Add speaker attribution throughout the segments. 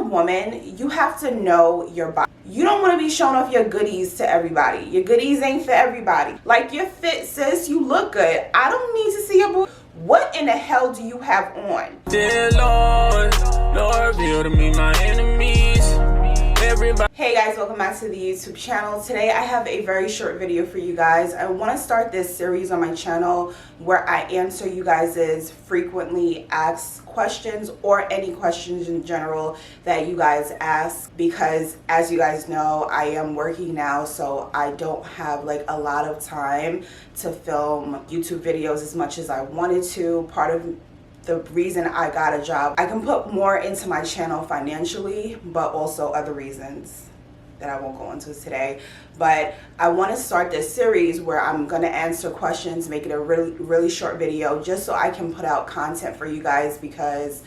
Speaker 1: woman, you have to know your body. You don't want to be showing off your goodies to everybody. Your goodies ain't for everybody. Like, you're fit, sis. You look good. I don't need to see your booty. What in the hell do you have on?
Speaker 2: Dear Lord, Lord, reveal to me my enemies. Everybody.
Speaker 1: Hey guys, welcome back to the YouTube channel. Today I have a very short video for you guys. I want to start this series on my channel where I answer you guys' frequently asked questions or any questions in general that you guys ask, because as you guys know, I am working now, so I don't have like a lot of time to film YouTube videos as much as I wanted to. Part of the reason I got a job, I can put more into my channel financially, but also other reasons that I won't go into today. But I want to start this series where I'm going to answer questions, make it a really short video just so I can put out content for you guys, because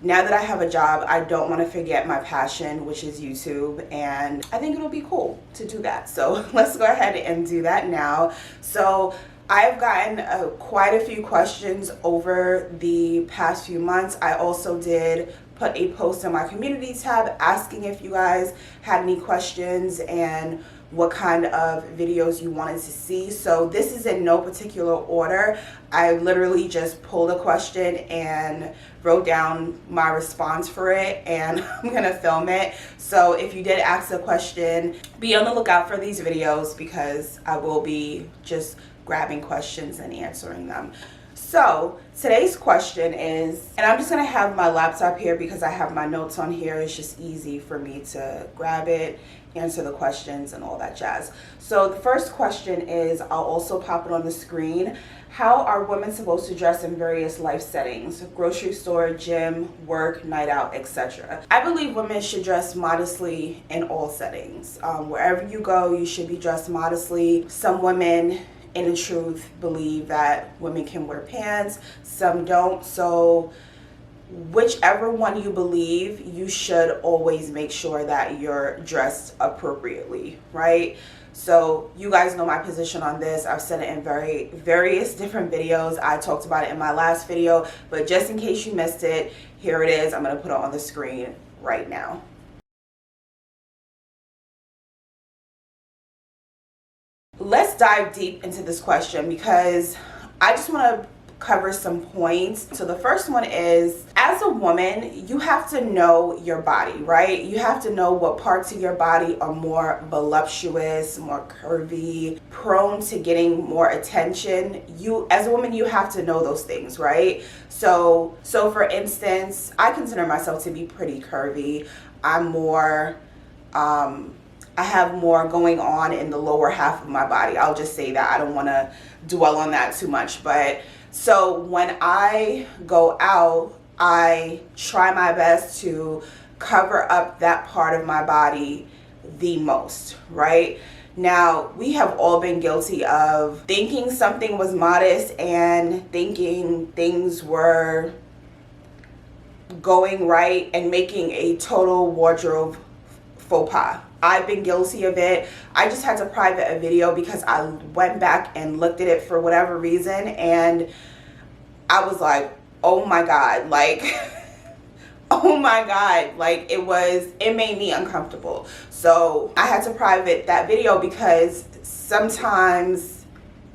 Speaker 1: now that I have a job, I don't want to forget my passion, which is YouTube, and I think it'll be cool to do that. So let's go ahead and do that now. So I've gotten quite a few questions over the past few months. I also did put a post in my community tab asking if you guys had any questions and what kind of videos you wanted to see. So this is in no particular order. I literally just pulled a question and wrote down my response for it, and I'm gonna film it. So if you did ask a question, be on the lookout for these videos, because I will be just grabbing questions and answering them. So today's question is, and I'm just gonna have my laptop here because I have my notes on here. It's just easy for me to grab it, answer the questions and all that jazz. So the first question is, I'll also pop it on the screen. How are women supposed to dress in various life settings? Grocery store, gym, work, night out, etc. I believe women should dress modestly in all settings. Wherever you go, you should be dressed modestly. Some women, in truth, believe that women can wear pants, some don't. So whichever one you believe, you should always make sure that you're dressed appropriately, right? So you guys know my position on this. I've said it in various different videos. I talked about it in my last video, but just in case you missed it, here it is. I'm going to put it on the screen right now. Let's dive deep into this question because I just want to cover some points. So the first one is, as a woman, you have to know your body, right? You have to know what parts of your body are more voluptuous, more curvy, prone to getting more attention. You, as a woman, you have to know those things, right? So for instance, I consider myself to be pretty curvy. I'm more, I have more going on in the lower half of my body. I'll just say that. I don't want to dwell on that too much. But so when I go out, I try my best to cover up that part of my body the most, right? Now, we have all been guilty of thinking something was modest and thinking things were going right and making a total wardrobe faux pas. I've been guilty of it. I just had to private a video because I went back and looked at it for whatever reason, and I was like, oh my God, like, oh my God, like it made me uncomfortable. So I had to private that video because sometimes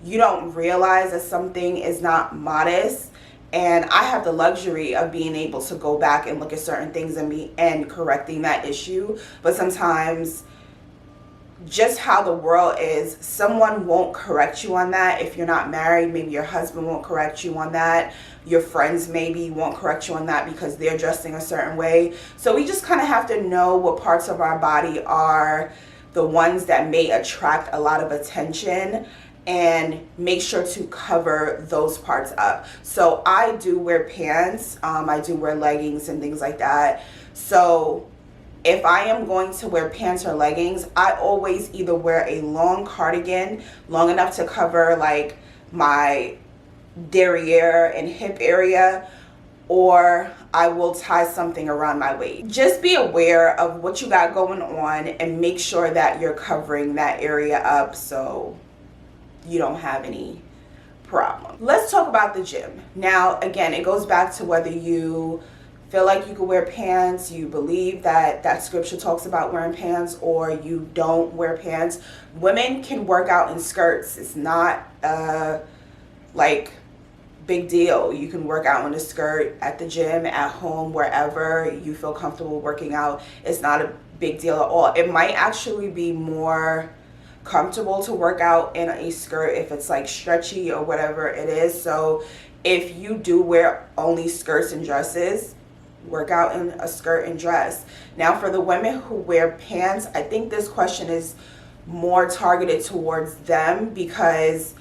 Speaker 1: you don't realize that something is not modest. And I have the luxury of being able to go back and look at certain things and correcting that issue. But sometimes, just how the world is, someone won't correct you on that. If you're not married, maybe your husband won't correct you on that. Your friends maybe won't correct you on that because they're dressing a certain way. So we just kind of have to know what parts of our body are the ones that may attract a lot of attention, and make sure to cover those parts up. So I do wear pants, I do wear leggings and things like that. So if I am going to wear pants or leggings, I always either wear a long cardigan, long enough to cover like my derriere and hip area, or I will tie something around my waist. Just be aware of what you got going on and make sure that you're covering that area up so you don't have any problem. Let's talk about the gym. Now, again, it goes back to whether you feel like you could wear pants, you believe that scripture talks about wearing pants, or you don't wear pants, women can work out in skirts. It's not like big deal. You can work out in a skirt at the gym, at home, wherever you feel comfortable working out. It's not a big deal at all. It might actually be more comfortable to work out in a skirt if it's like stretchy or whatever it is. So if you do wear only skirts and dresses, work out in a skirt and dress. Now for the women who wear pants, I think this question is more targeted towards them, because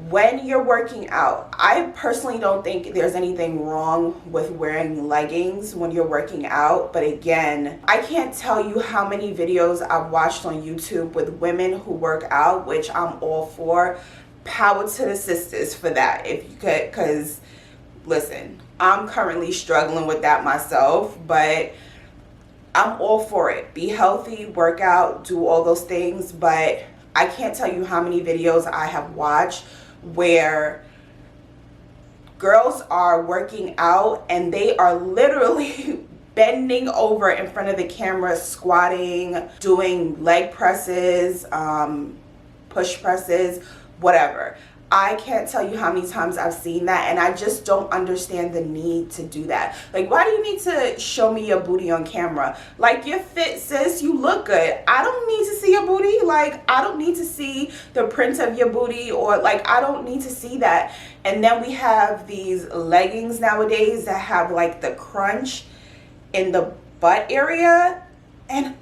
Speaker 1: when you're working out, I personally don't think there's anything wrong with wearing leggings when you're working out. But again, I can't tell you how many videos I've watched on YouTube with women who work out, which I'm all for. Power to the sisters for that, if you could, because listen, I'm currently struggling with that myself, but I'm all for it. Be healthy, work out, do all those things. But I can't tell you how many videos I have watched where girls are working out and they are literally bending over in front of the camera, squatting, doing leg presses, push presses, whatever. I can't tell you how many times I've seen that, and I just don't understand the need to do that. Like, why do you need to show me your booty on camera? Like, you're fit, sis, you look good. I don't need to see your booty. Like, I don't need to see the print of your booty, or like, I don't need to see that. And then we have these leggings nowadays that have like the crunch in the butt area, and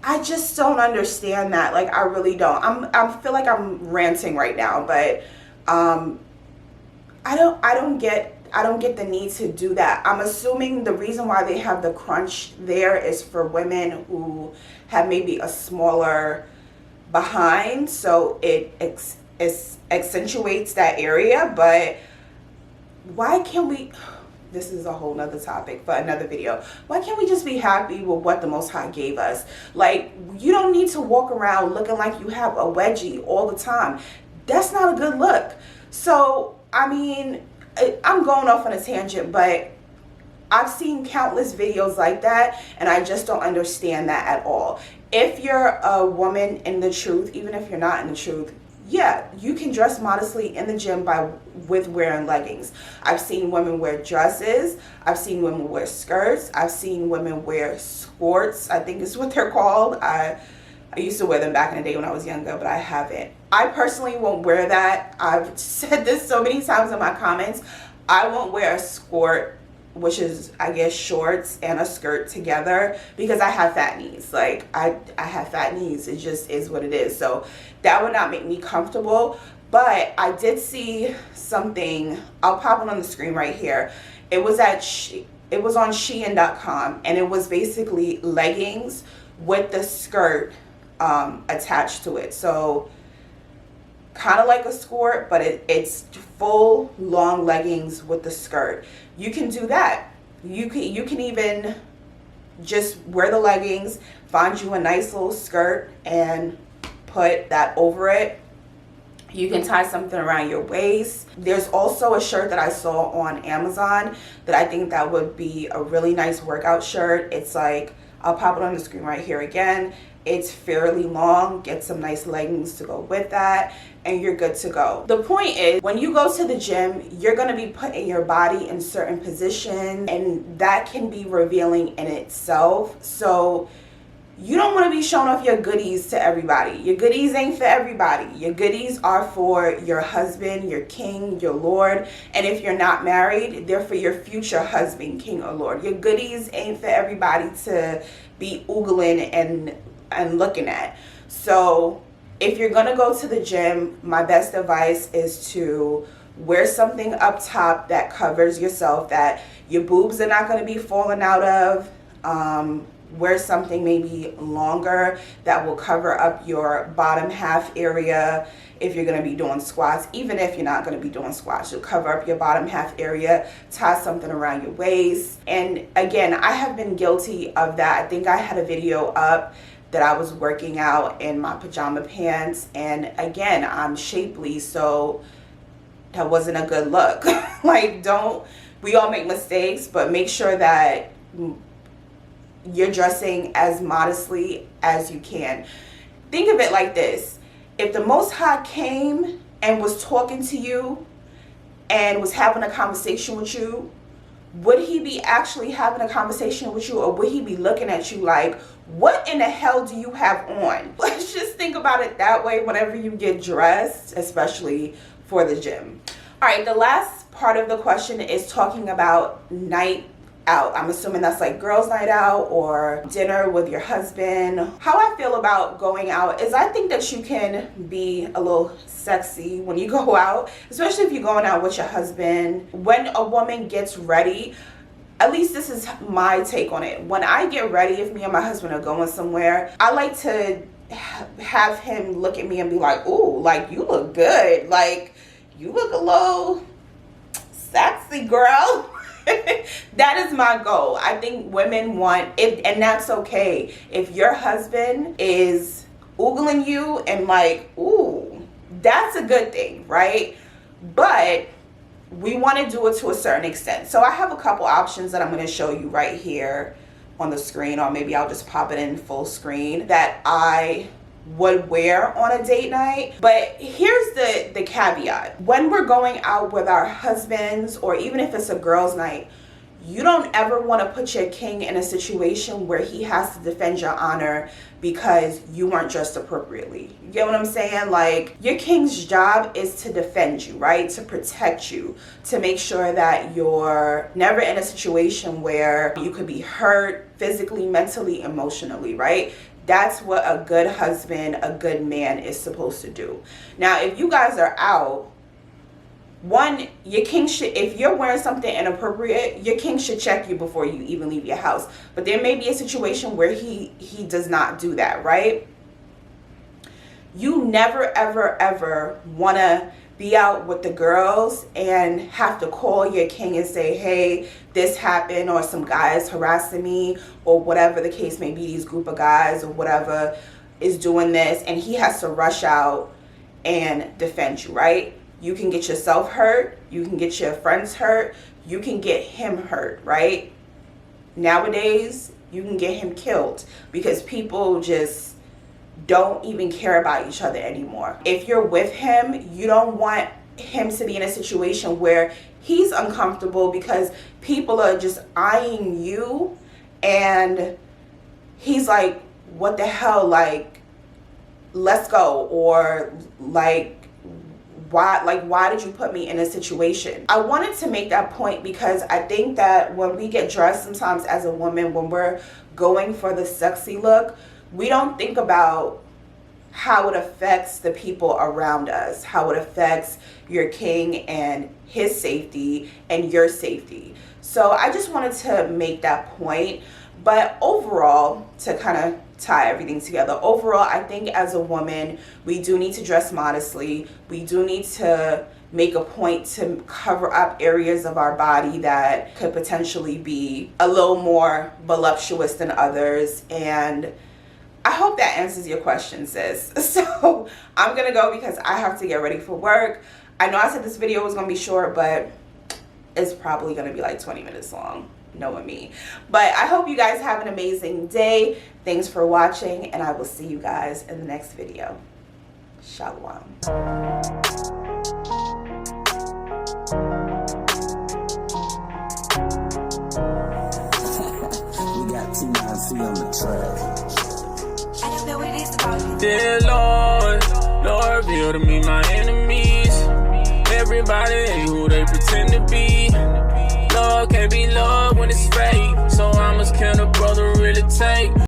Speaker 1: I just don't understand that. Like, I really don't. I feel like I'm ranting right now, but I don't get the need to do that. I'm assuming the reason why they have the crunch there is for women who have maybe a smaller behind, so it accentuates that area. But why can't we? This is a whole nother topic for another video. Why can't we just be happy with what the Most High gave us? Like, you don't need to walk around looking like you have a wedgie all the time. That's not a good look. So, I mean, I'm going off on a tangent, but I've seen countless videos like that, and I just don't understand that at all. If you're a woman in the truth, even if you're not in the truth, yeah, you can dress modestly in the gym with wearing leggings. I've seen women wear dresses. I've seen women wear skirts. I've seen women wear skirts, I think is what they're called. I used to wear them back in the day when I was younger, but I haven't. I personally won't wear that. I've said this so many times in my comments. I won't wear a skirt, which is, I guess, shorts and a skirt together, because I have fat knees. Like, I have fat knees. It just is what it is. So that would not make me comfortable. But I did see something. I'll pop it on the screen right here. It was on Shein.com, and it was basically leggings with the skirt attached to it. So kind of like a skirt, but it's full long leggings with the skirt. You can do that. You can even just wear the leggings, find you a nice little skirt, and put that over it. You can tie something around your waist. There's also a shirt that I saw on Amazon that I think that would be a really nice workout shirt. It's like, I'll pop it on the screen right here again. It's fairly long. Get some nice leggings to go with that, and you're good to go. The point is, when you go to the gym, you're going to be putting your body in certain positions, and that can be revealing in itself. So you don't want to be showing off your goodies to everybody. Your goodies ain't for everybody. Your goodies are for your husband, your king, your lord. And if you're not married, they're for your future husband, king, or lord. Your goodies ain't for everybody to be oogling and looking at. So if you're gonna go to the gym, my best advice is to wear something up top that covers yourself, that your boobs are not gonna be falling out of. Wear something maybe longer that will cover up your bottom half area if you're going to be doing squats. Even if you're not going to be doing squats, you'll cover up your bottom half area, tie something around your waist. And again, I have been guilty of that. I think I had a video up that I was working out in my pajama pants, and again, I'm shapely, so that wasn't a good look. Like, don't we all make mistakes, but make sure that you're dressing as modestly as you can. Think of it like this. If the Most High came and was talking to you and was having a conversation with you, would he be actually having a conversation with you, or would he be looking at you like, what in the hell do you have on? Let's just think about it that way whenever you get dressed, especially for the gym. All right, the last part of the question is talking about night out. I'm assuming that's like girls' night out or dinner with your husband. How I feel about going out is I think that you can be a little sexy when you go out, especially if you're going out with your husband. When a woman gets ready, at least this is my take on it. When I get ready, if me and my husband are going somewhere, I like to have him look at me and be like, ooh, like you look good. Like you look a little sexy, girl. That is my goal. I think women want it, and that's okay. If your husband is oogling you and like, ooh, that's a good thing, right? But we want to do it to a certain extent. So I have a couple options that I'm going to show you right here on the screen, or maybe I'll just pop it in full screen, that I would wear on a date night. But here's the caveat. When we're going out with our husbands, or even if it's a girls' night, you don't ever want to put your king in a situation where he has to defend your honor because you weren't dressed appropriately. You get what I'm saying? Like, your king's job is to defend you, right? To protect you, to make sure that you're never in a situation where you could be hurt physically, mentally, emotionally, right? That's what a good husband, a good man is supposed to do. Now, if you guys are out, one, your king should, if you're wearing something inappropriate, your king should check you before you even leave your house. But there may be a situation where he does not do that, right? You never, ever, ever want to be out with the girls and have to call your king and say, hey, this happened, or some guys harassing me, or whatever the case may be, these group of guys or whatever is doing this, and he has to rush out and defend you, right? You can get yourself hurt, you can get your friends hurt, you can get him hurt, right? Nowadays, you can get him killed because people just don't even care about each other anymore. If you're with him, you don't want him to be in a situation where he's uncomfortable because people are just eyeing you and he's like, what the hell, like, let's go, or like, why did you put me in a situation? I wanted to make that point because I think that when we get dressed sometimes as a woman, when we're going for the sexy look, we don't think about how it affects the people around us, how it affects your king and his safety and your safety. So I just wanted to make that point. But overall, to kind of tie everything together, overall, I think as a woman, we do need to dress modestly. We do need to make a point to cover up areas of our body that could potentially be a little more voluptuous than others. And I hope that answers your question, sis. So I'm gonna go because I have to get ready for work. I know I said this video was gonna be short, but it's probably gonna be like 20 minutes long, knowing me. But I hope you guys have an amazing day. Thanks for watching, and I will see you guys in the next video. Shalom.
Speaker 3: We got T9C on the track.
Speaker 2: Dear Lord, Lord, reveal to me my enemies. Everybody ain't who they pretend to be. Lord can't be loved when it's fake.